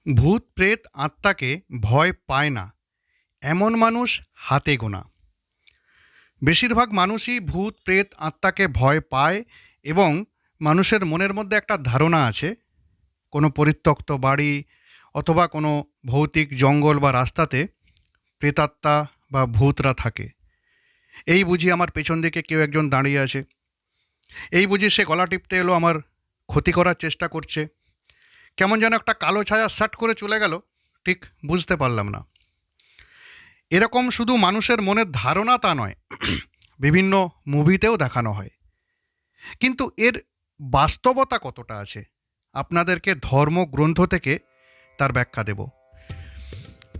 ভূত প্রেত আত্মাকে ভয় পায় না এমন মানুষ হাতে গোনা। বেশিরভাগ মানুষই ভূত প্রেত আত্মাকে ভয় পায় এবং মানুষের মনের মধ্যে একটা ধারণা আছে কোনো পরিত্যক্ত বাড়ি অথবা কোনো ভৌতিক জঙ্গল বা রাস্তাতে প্রেতাত্মা বা ভূতরা থাকে। এই বুঝি আমার পেছন দিকে কেউ একজন দাঁড়িয়ে আছে, এই বুঝি সে গলা টিপতে এলো, আমার ক্ষতি করার চেষ্টা করছে। কেমন যেন একটা কালো ছায়া সাট করে চলে গেল, ঠিক বুঝতে পারলাম না। এরকম শুধু মানুষের মনের ধারণা তা নয়, বিভিন্ন মুভিতেও দেখানো হয়। কিন্তু এর বাস্তবতা কতটা আছে আপনাদেরকে ধর্মগ্রন্থ থেকে তার ব্যাখ্যা দেব।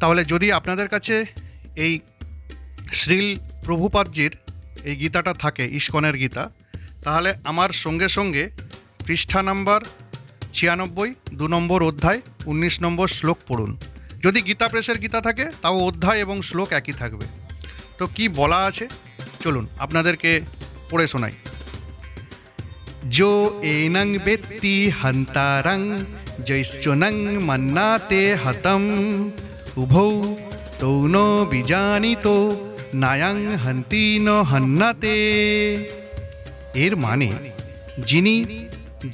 তাহলে যদি আপনাদের কাছে এই শ্রীল প্রভুপাদজির এই গীতাটা থাকে, ইস্কনের গীতা, তাহলে আমার সঙ্গে সঙ্গে পৃষ্ঠা নাম্বার 96, 2 নম্বর অধ্যায়, 19 নম্বর শ্লোক পড়ুন। যদি গীতা প্রেসের গীতা থাকে তাও অধ্যায় এবং শ্লোক একই থাকবে। তো কি বলা আছে চলুন আপনাদেরকে পড়ে শোনাই। যো এনং বেত্তি হন্তারং জৈশ্চনং মন্নাতে হতম উভৌ তৌন বিজানিত নায়ং হন্তি ন হন্নতে। এর মানে যিনি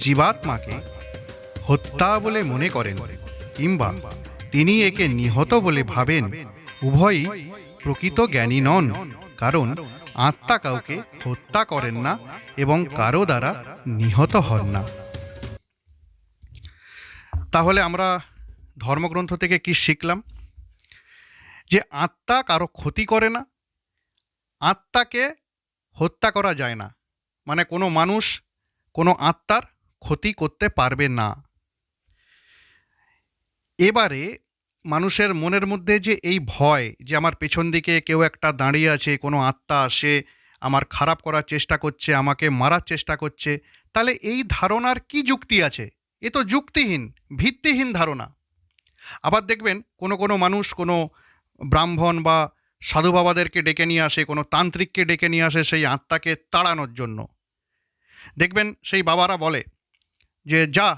জীবাত্মাকে হত্যা বলে মনে করেন কিংবা তিনি একে নিহত বলে ভাবেন, উভয়ই প্রকৃত জ্ঞানী নন, কারণ আত্মা কাউকে হত্যা করেন না এবং কারো দ্বারা নিহত হন না। তাহলে আমরা ধর্মগ্রন্থ থেকে কি শিখলাম? যে আত্মা কারো ক্ষতি করে না, আত্মাকে হত্যা করা যায় না, মানে কোনো মানুষ কোনো আত্মার ক্ষতি করতে পারবে না। এবারে মানুষের মনের মধ্যে যে এই ভয় যে আমার পেছন দিকে কেউ একটা দাঁড়িয়ে আছে, কোনো আত্মা আসে আমার খারাপ করার চেষ্টা করছে, আমাকে মারার চেষ্টা করছে, তাহলে এই ধারণার কি যুক্তি আছে? এ তো যুক্তিহীন, ভিত্তিহীন ধারণা। আবার দেখবেন কোনো কোনো মানুষ কোনো ব্রাহ্মণ বা সাধু বাবাদেরকে ডেকে নিয়ে আসে, কোনো তান্ত্রিককে ডেকে নিয়ে আসে সেই আত্মাকে তাড়ানোর জন্য। দেখবেন সেই বাবারা বলে যে যা,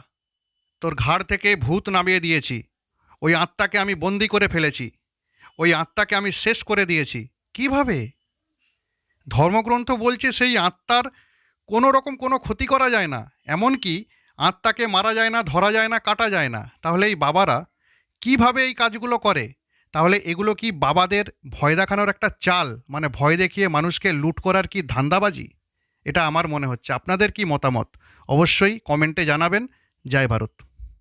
তোর ঘাড় থেকে ভূত নামিয়ে দিয়েছি, ওই আত্মাকে আমি বন্দি করে ফেলেছি, ওই আত্মাকে আমি শেষ করে দিয়েছি। কিভাবে? ধর্মগ্রন্থ বলছে সেই আত্মার কোনো রকম কোনো ক্ষতি করা যায় না, এমনকি আত্মাকে মারা যায় না, ধরা যায় না, কাটা যায় না। তাহলে এই বাবারা কিভাবে এই কাজগুলো করে? তাহলে এগুলো কি বাবাদের ভয় দেখানোর একটা চাল, মানে ভয় দেখিয়ে মানুষকে লুট করার কি ধান্দাবাজি? এটা আমার মনে হচ্ছে। আপনাদের কি মতামত অবশ্যই কমেন্টে জানাবেন। জয় ভারত।